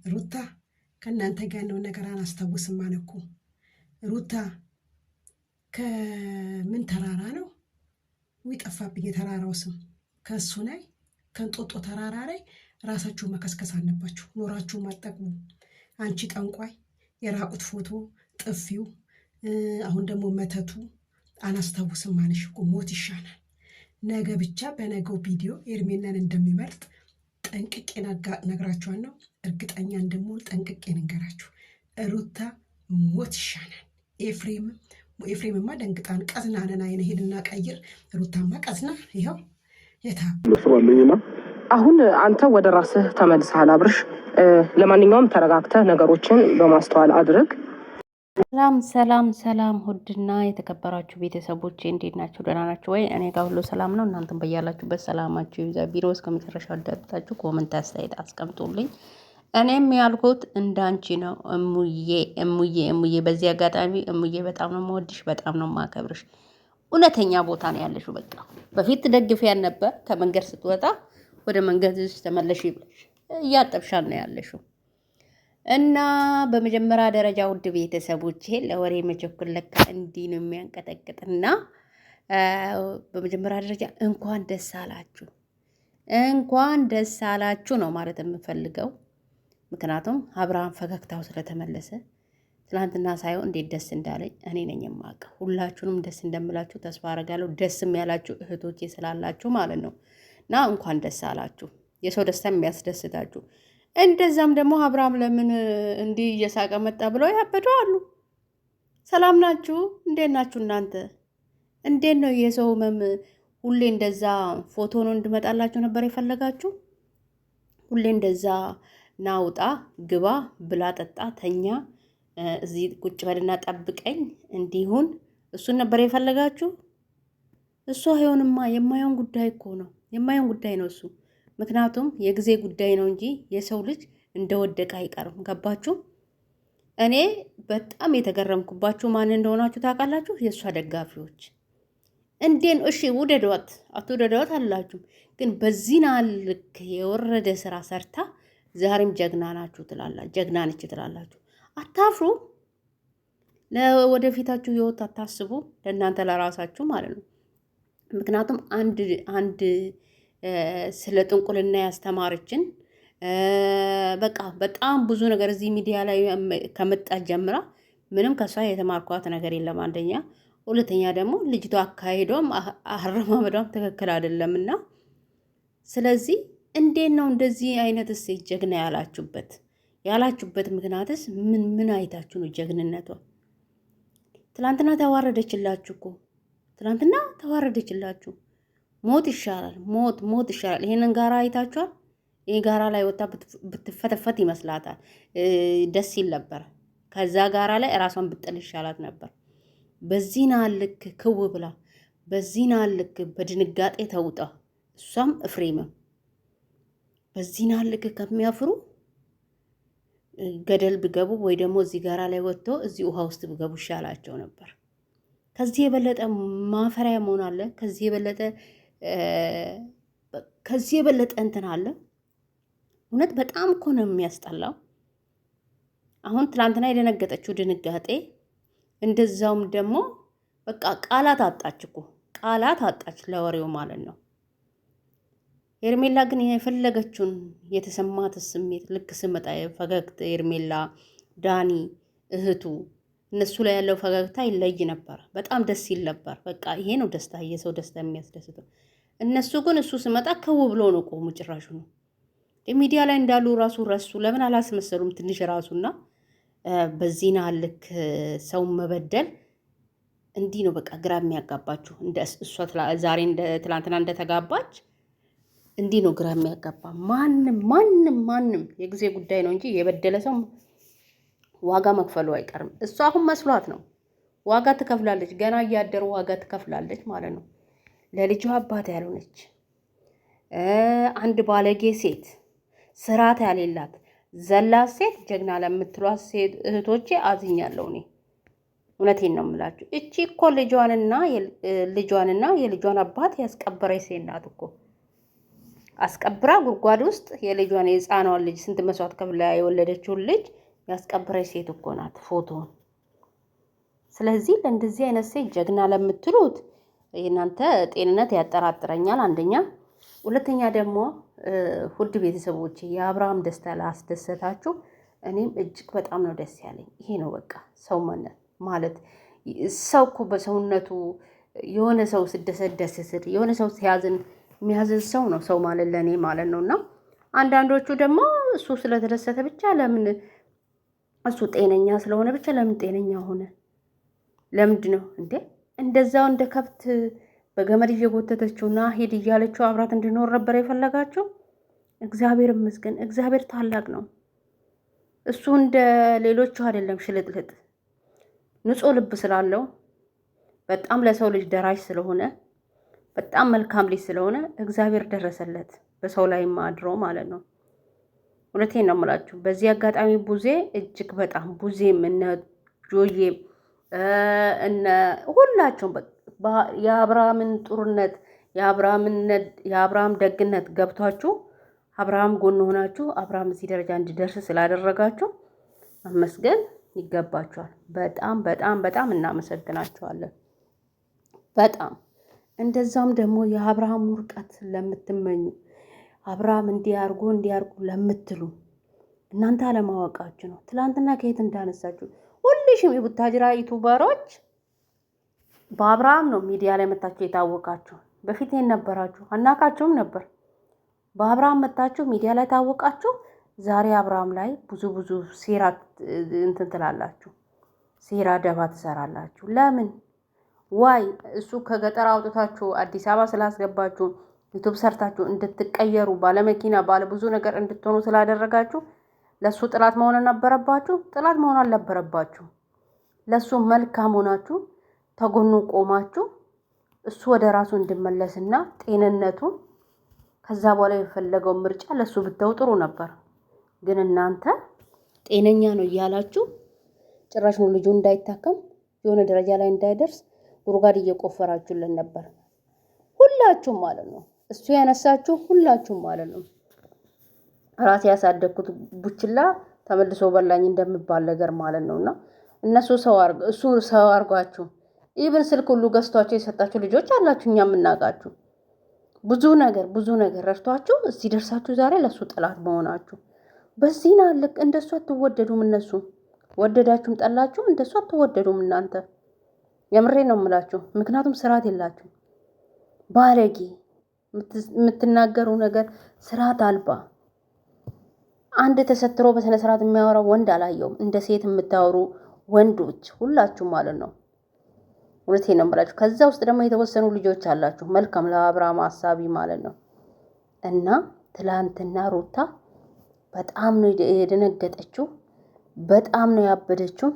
ሩታ ከእናንተ ጋር ያለውን ነገር አላስታውስም አለ እኮ። ሩታ ከምን ተራራ ነው ጠፋብኝ የተራራው ስም። ከእሱ ላይ ከእንጦጦ ተራራ ላይ ራሳችሁ መከስከስ አለባችሁ። ኖራችሁ ማጠቅሙ። አንቺ ጠንቋይ፣ የራቁት ፎቶ፣ ጥፊው፣ አሁን ደግሞ መተቱ አላስታውስም አለሽ እኮ። ሞት ይሻላል። ነገ ብቻ በነገው ቪዲዮ ኤርሜላን እንደሚመርጥ ጠንቅቄ ነግራችኋለሁ። እርግጠኛ እንደምሆን ጠንቅቄ ንገራችሁ። ሩታ ሞት ይሻላል። ኤፍሬምማ ደንግጣን ቀዝናነን አይነ ሄድና ቀይር። ሩታማ ቀዝና ይኸው የታለኝና አሁን አንተ ወደ ራስህ ተመልሰሃል አብርሽ። ለማንኛውም ተረጋግተህ ነገሮችን በማስተዋል አድርግ። ሰላም ሰላም ሰላም፣ ውድና የተከበራችሁ ቤተሰቦቼ እንዴት ናችሁ? ደህና ናችሁ ወይ? እኔ ጋር ሁሉ ሰላም ነው። እናንተም በያላችሁበት ሰላማችሁ ይብዛ። ቪዲዮ እስከ መጨረሻው አዳምጣችሁ ኮመንት አስተያየት አስቀምጡልኝ። እኔም ያልኩት እንዳንቺ ነው። እሙዬ እሙዬ እሙዬ፣ በዚህ አጋጣሚ እሙዬ በጣም ነው የምወድሽ፣ በጣም ነው የማከብርሽ። እውነተኛ ቦታ ነው ያለሽው። በቃ በፊት ደግፊያን ነበር፣ ከመንገድ ስትወጣ ወደ መንገድ ተመለሽ ብለሽ እያጠብሻል ነው ያለሽው። እና በመጀመሪያ ደረጃ ውድ ቤተሰቦቼ ለወሬ መቸኩል ለካ እንዲህ ነው የሚያንቀጠቅጥና በመጀመሪያ ደረጃ እንኳን ደስ አላችሁ፣ እንኳን ደስ አላችሁ ነው ማለት የምፈልገው። ምክንያቱም አብርሃም ፈገግታው ስለተመለሰ ትናንትና ሳየው እንዴት ደስ እንዳለኝ እኔ ነኝ የማውቀው። ሁላችሁንም ደስ እንደምላችሁ ተስፋ አደርጋለሁ። ደስም ያላችሁ እህቶቼ ስላላችሁ ማለት ነው። እና እንኳን ደስ አላችሁ፣ የሰው ደስታ የሚያስደስታችሁ። እንደዛም ደግሞ አብርሃም ለምን እንዲህ እየሳቀ መጣ ብለው ያበዱ አሉ። ሰላም ናችሁ? እንዴት ናችሁ እናንተ? እንዴት ነው የሰው ህመም? ሁሌ እንደዛ ፎቶ ነው እንድመጣላችሁ ነበር የፈለጋችሁ? ሁሌ እንደዛ ናውጣ ግባ ብላ ጠጣ ተኛ እዚህ ቁጭ በልና ጠብቀኝ እንዲሁን እሱን ነበር የፈለጋችሁ? እሱ አይሆንማ። የማይሆን ጉዳይ እኮ ነው፣ የማይሆን ጉዳይ ነው እሱ። ምክንያቱም የጊዜ ጉዳይ ነው እንጂ የሰው ልጅ እንደወደቀ አይቀርም። ገባችሁ? እኔ በጣም የተገረምኩባችሁ ማን እንደሆናችሁ ታውቃላችሁ? የእሷ ደጋፊዎች። እንዴን እሺ ውደዷት አትውደዷት አላችሁ፣ ግን በዚህ ልክ የወረደ ስራ ሰርታ ዛሬም ጀግና ናችሁ ትላላችሁ፣ ጀግና ነች ትላላችሁ። አታፍሩ? ለወደፊታችሁ ህይወት አታስቡ? ለእናንተ ለራሳችሁ ማለት ነው። ምክንያቱም አንድ ስለ ጥንቁልና ያስተማረችን በቃ በጣም ብዙ ነገር እዚህ ሚዲያ ላይ ከመጣች ጀምራ ምንም ከሷ የተማርኳት ነገር የለም። አንደኛ፣ ሁለተኛ ደግሞ ልጅቷ አካሄዷም አረማመዷም ትክክል አይደለምና፣ ስለዚህ እንዴት ነው እንደዚህ አይነት ጀግና ያላችሁበት ምክንያትስ ምን አይታችሁ ነው ጀግንነቷ? ትላንትና ተዋረደችላችሁ እኮ ትላንትና ተዋረደችላችሁ። ሞት ይሻላል፣ ሞት ይሻላል። ይሄንን ጋራ አይታችኋል? ይሄ ጋራ ላይ ወጣ ብትፈተፈት ይመስላታል፣ ደስ ይል ነበር። ከዛ ጋራ ላይ ራሷን ብጥል ይሻላት ነበር። በዚህ ልክ ክው ብላ፣ በዚህ ልክ በድንጋጤ ተውጣ፣ እሷም እፍሬምም በዚህ ልክ ከሚያፍሩ ገደል ቢገቡ ወይ ደግሞ እዚህ ጋራ ላይ ወጥቶ እዚህ ውሃ ውስጥ ቢገቡ ይሻላቸው ነበር። ከዚህ የበለጠ ማፈሪያ መሆን አለ? ከዚህ የበለጠ እንትን አለ? እውነት በጣም እኮ ነው የሚያስጠላው። አሁን ትላንትና የደነገጠችው ድንጋጤ፣ እንደዛውም ደግሞ በቃ ቃላት አጣች እኮ ቃላት አጣች ለወሬው ማለት ነው። ሄርሜላ ግን የፈለገችውን የተሰማት ስሜት ልክ ስመጣ ፈገግታ ሄርሜላ፣ ዳኒ፣ እህቱ እነሱ ላይ ያለው ፈገግታ ይለይ ነበር። በጣም ደስ ይል ነበር። በቃ ይሄ ነው ደስታ፣ የሰው ደስታ የሚያስደስተው። እነሱ ግን እሱ ስመጣ ከው ብሎ ነው ቆሙ። ጭራሹ ነው ሚዲያ ላይ እንዳሉ ራሱ ረሱ። ለምን አላስመሰሉም? ትንሽ ራሱና በዚህና ልክ ሰው መበደል እንዲህ ነው በቃ ግራ የሚያጋባችሁ። እንደ እሷ ዛሬ ትላንትና እንደተጋባች እንዲህ ነው ግራ የሚያጋባ። ማንም የጊዜ ጉዳይ ነው እንጂ የበደለ ሰው ዋጋ መክፈሉ አይቀርም። እሷ አሁን መስሏት ነው ዋጋ ትከፍላለች። ገና እያደሩ ዋጋ ትከፍላለች ማለት ነው። ለልጇ አባት ያልሆነች አንድ ባለጌ ሴት፣ ስርዓት ያሌላት ዘላት ሴት፣ ጀግና ለምትሏት ሴት እህቶቼ አዝኛለሁ እኔ። እውነቴን ነው የምላችሁ። እቺ እኮ ልጇንና የልጇን አባት ያስቀበረች ሴት ናት እኮ። አስቀብራ ጉድጓድ ውስጥ የልጇን የህፃኗን ልጅ ስንት መስዋዕት ከፍላ የወለደችውን ልጅ ያስቀብረች ሴት እኮ ናት ፎቶውን። ስለዚህ ለእንደዚህ አይነት ሴት ጀግና ለምትሉት የእናንተ ጤንነት ያጠራጥረኛል። አንደኛ፣ ሁለተኛ ደግሞ ውድ ቤተሰቦች የአብርሃም ደስታ ላስደሰታችሁ እኔም እጅግ በጣም ነው ደስ ያለኝ። ይሄ ነው በቃ ሰው ማለት ሰው እኮ በሰውነቱ የሆነ ሰው ስደሰደስ ስር የሆነ ሰው ሲያዝን የሚያዝን ሰው ነው ሰው ማለት ለእኔ ማለት ነው። እና አንዳንዶቹ ደግሞ እሱ ስለተደሰተ ብቻ ለምን እሱ ጤነኛ ስለሆነ ብቻ ለምን ጤነኛ ሆነ? ለምንድን ነው እንዴ እንደዛው እንደ ከብት በገመድ እየጎተተችውና ሂድ እያለችው አብራት እንዲኖር ነበር የፈለጋቸው? እግዚአብሔር ይመስገን፣ እግዚአብሔር ታላቅ ነው። እሱ እንደ ሌሎቹ አይደለም ሽልጥልጥ፣ ንጹሕ ልብ ስላለው በጣም ለሰው ልጅ ደራሽ ስለሆነ በጣም መልካም ልጅ ስለሆነ እግዚአብሔር ደረሰለት፣ በሰው ላይ ማድሮ ማለት ነው። እውነቴን ነው የምላችሁ። በዚህ አጋጣሚ ቡዜ እጅግ በጣም ቡዜም እነ ጆዬም እነ ሁላቸውም የአብርሃምን ጥሩነት የአብርሃም ደግነት ገብቷችሁ አብርሃም ጎን ሆናችሁ አብርሃም እዚህ ደረጃ እንዲደርስ ስላደረጋችሁ መመስገን ይገባችኋል። በጣም በጣም በጣም እናመሰግናችኋለን። በጣም እንደዛም ደግሞ የአብርሃም ውርቀት ለምትመኙ አብርሃም እንዲያርጉ ለምትሉ እናንተ አለማወቃችሁ ነው። ትላንትና ከየት እንዳነሳችሁ ሁልሽም የቡታጅራ ዩቱበሮች በአብርሃም ነው ሚዲያ ላይ መታችሁ የታወቃችሁ። በፊት ነበራችሁ አናቃችሁም ነበር። በአብርሃም መታችሁ ሚዲያ ላይ ታወቃችሁ። ዛሬ አብርሃም ላይ ብዙ ሴራ እንትን ትላላችሁ፣ ሴራ ደባ ትሰራላችሁ። ለምን ዋይ እሱ ከገጠር አውጥታችሁ አዲስ አበባ ስላስገባችሁ ዩቱብ ሰርታችሁ እንድትቀየሩ ባለመኪና ባለ ብዙ ነገር እንድትሆኑ ስላደረጋችሁ ለሱ ጥላት መሆን ነበረባችሁ? ጥላት መሆን አልነበረባችሁ። ለሱ መልካም ሆናችሁ ተጎኑ ቆማችሁ እሱ ወደ ራሱ እንዲመለስና ጤንነቱን ከዛ በኋላ የፈለገው ምርጫ ለሱ ብተው ጥሩ ነበር። ግን እናንተ ጤነኛ ነው እያላችሁ ጭራሽ ነው ልጁ እንዳይታከም የሆነ ደረጃ ላይ እንዳይደርስ ጉድጓድ እየቆፈራችሁልን ነበር። ሁላችሁም ማለት ነው። እሱ ያነሳችሁ ሁላችሁም ማለት ነው። ራሴ ያሳደግኩት ቡችላ ተመልሶ በላኝ እንደሚባል ነገር ማለት ነውና እነሱ እሱ ሰው አርጓችሁ ኢቭን ስልክ ሁሉ ገዝቷቸው የሰጣችሁ ልጆች አላችሁ። እኛ የምናውቃችሁ ብዙ ነገር ረድቷችሁ እዚህ ደርሳችሁ ዛሬ ለሱ ጠላት መሆናችሁ በዚህ ናልቅ። እንደሱ አትወደዱም። እነሱ ወደዳችሁም ጠላችሁም እንደሱ አትወደዱም እናንተ። የምሬ ነው የምላችሁ። ምክንያቱም ስርዓት የላችሁ፣ ባለጌ የምትናገሩ ነገር ስርዓት አልባ። አንድ ተሰትሮ በስነ ስርዓት የሚያወራው ወንድ አላየውም። እንደ ሴት የምታወሩ ወንዶች ሁላችሁ ማለት ነው። እውነቴን ነው የምላችሁ። ከዛ ውስጥ ደግሞ የተወሰኑ ልጆች አላችሁ መልካም ለአብርሃም ሀሳቢ ማለት ነው። እና ትላንትና ሩታ በጣም ነው የደነገጠችው፣ በጣም ነው ያበደችው።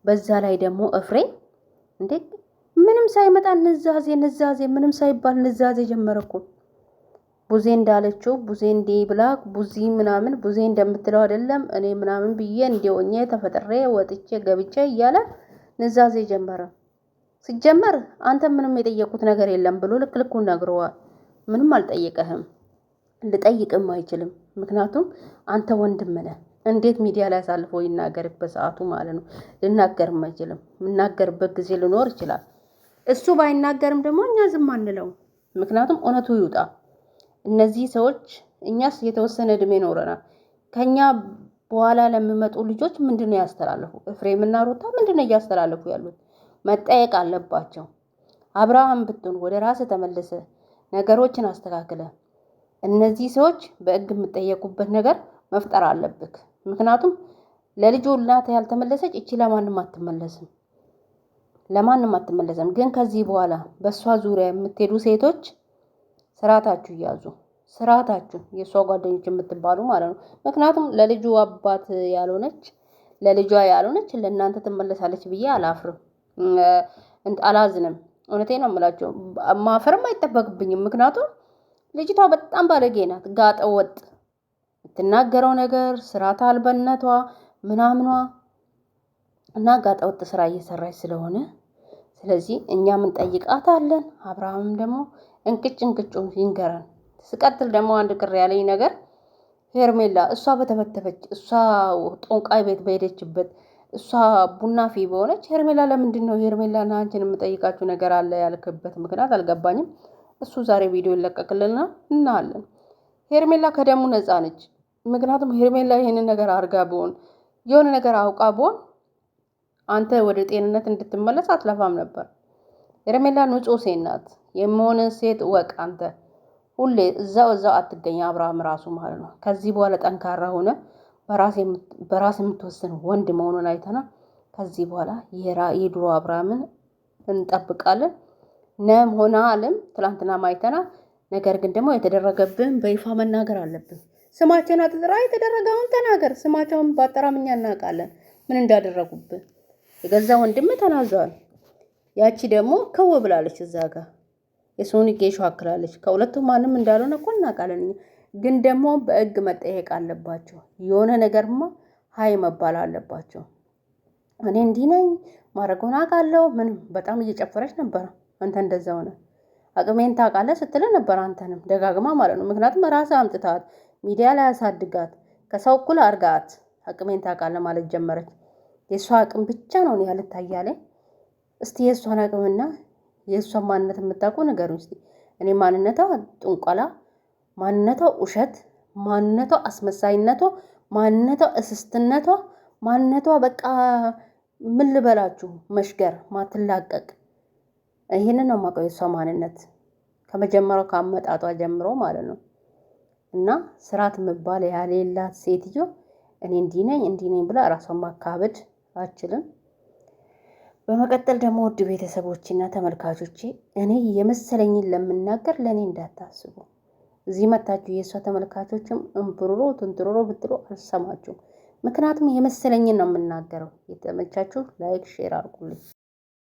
በዛ ላይ ደግሞ እፍሬም እንዴ ምንም ሳይመጣ ንዛዜ ምንም ሳይባል ንዛዜ ጀመረኩ። ቡዜ እንዳለችው ቡዜ እንዴ ብላ ቡዜ ምናምን ቡዜ እንደምትለው አይደለም እኔ ምናምን ብዬ እንደወኘ ተፈጥሬ ወጥቼ ገብቼ እያለ ንዛዜ ጀመረ። ሲጀመር አንተ ምንም የጠየቁት ነገር የለም ብሎ ልኩን ነግረዋል። ምንም አልጠየቀህም፣ ልጠይቅም አይችልም። ምክንያቱም አንተ ወንድም ነህ። እንዴት ሚዲያ ላይ አሳልፎ ይናገርበት ሰዓቱ ማለት ነው። ልናገርም አይችልም። የምናገርበት ጊዜ ሊኖር ይችላል። እሱ ባይናገርም ደግሞ እኛ ዝም አንለው። ምክንያቱም እውነቱ ይውጣ። እነዚህ ሰዎች እኛስ የተወሰነ እድሜ ኖረናል። ከኛ በኋላ ለሚመጡ ልጆች ምንድነው ያስተላልፉ? ኤፍሬምና ሩታ ምንድነው እያስተላልፉ ያሉት? መጠየቅ አለባቸው። አብርሃም ብትሆን ወደ ራስ ተመለሰ፣ ነገሮችን አስተካክለ። እነዚህ ሰዎች በሕግ የምጠየቁበት ነገር መፍጠር አለብክ። ምክንያቱም ለልጁ እናት ያልተመለሰች እቺ ለማንም አትመለስም። ግን ከዚህ በኋላ በእሷ ዙሪያ የምትሄዱ ሴቶች ስርዓታችሁ እያዙ፣ ስርዓታችሁ የእሷ ጓደኞች የምትባሉ ማለት ነው። ምክንያቱም ለልጁ አባት ያልሆነች ለልጇ ያልሆነች ለእናንተ ትመለሳለች ብዬ አላፍርም፣ አላዝንም። እውነቴን ነው የምላቸው። ማፈርም አይጠበቅብኝም። ምክንያቱም ልጅቷ በጣም ባለጌ ናት፣ ጋጠ ወጥ የምትናገረው ነገር ስርዓት አልበነቷ ምናምኗ እና ጋጠ ወጥ ስራ እየሰራች ስለሆነ ስለዚህ እኛ ምን ጠይቃታለን። አብርሃምም ደግሞ እንቅጩ ይንገረን። ስቀጥል ደግሞ አንድ ቅር ያለኝ ነገር ሄርሜላ እሷ በተበተበች እሷ ጦንቃይ ቤት በሄደችበት እሷ ቡና ፊ በሆነች ሄርሜላ ለምንድን ነው ሄርሜላና አንቺን የምጠይቃችሁ ነገር አለ ያልክበት ምክንያት አልገባኝም። እሱ ዛሬ ቪዲዮ ይለቀቅልና እናያለን። ሄርሜላ ከደሙ ነፃ ነች። ምክንያቱም ሄርሜላ ይሄንን ነገር አርጋ ቢሆን የሆነ ነገር አውቃ ቢሆን አንተ ወደ ጤንነት እንድትመለስ አትለፋም ነበር። ሄርሜላ ንጹህ ሴት ናት። የመሆንን ሴት ወቅ አንተ ሁሌ እዛው አትገኝ። አብርሃም ራሱ ማለት ነው ከዚህ በኋላ ጠንካራ ሆነ በራስ የምትወስን ወንድ መሆኑን አይተና ከዚህ በኋላ የድሮ አብርሃምን እንጠብቃለን። ነም ሆነ አለም ትላንትና ማይተና ነገር ግን ደግሞ የተደረገብን በይፋ መናገር አለብን። ስማቸውን አጥራ የተደረገውን ተናገር። ስማቸውን ባጠራም እኛ እናውቃለን ምን እንዳደረጉብን። የገዛ ወንድም ተናዘዋል። ያቺ ደግሞ ከው ብላለች እዛ ጋር የሶኒ ጌሾ አክላለች። ከሁለቱም ማንም እንዳልሆነ እኮ እናውቃለን። ግን ደግሞ በሕግ መጠየቅ አለባቸው። የሆነ ነገርማ ሀይ መባል አለባቸው። እኔ እንዲህ ነኝ ማረጎና አውቃለሁ ምንም በጣም እየጨፈረች ነበር። አንተ እንደዛ ሆነ አቅሜን ታውቃለህ ስትል ነበር። አንተንም ደጋግማ ማለት ነው። ምክንያቱም ራስህ አምጥታት ሚዲያ ላይ ያሳድጋት ከሰው እኩል አርጋት አቅሜን ታውቃለህ ማለት ጀመረች። የእሷ አቅም ብቻ ነው ያልታያለኝ። እስቲ የእሷን አቅምና የእሷን ማንነት የምታውቁ ንገሩኝ እስቲ። እኔ ማንነቷ ጥንቆላ፣ ማንነቷ ውሸት፣ ማንነቷ አስመሳይነቷ፣ ማንነቷ እስስትነቷ፣ ማንነቷ በቃ ምን ልበላችሁ መሽገር ማትላቀቅ። ይሄንን ነው የማውቀው የእሷ ማንነት ከመጀመሪያው ካመጣጧ ጀምሮ ማለት ነው። እና ስርዓት የምባል ያሌላት ሴትዮ እኔ እንዲህ ነኝ ብላ ራሷን ማካበድ አችልም። በመቀጠል ደግሞ ውድ ቤተሰቦችና ተመልካቾቼ እኔ የመሰለኝን ለምናገር ለእኔ እንዳታስቡ። እዚህ መታችሁ የእሷ ተመልካቾችም እንብሩሮ ትንትሮሮ ብትሎ አልሰማችሁም። ምክንያቱም የመሰለኝን ነው የምናገረው። የተመቻችሁ ላይክ ሼር አድርጉልኝ።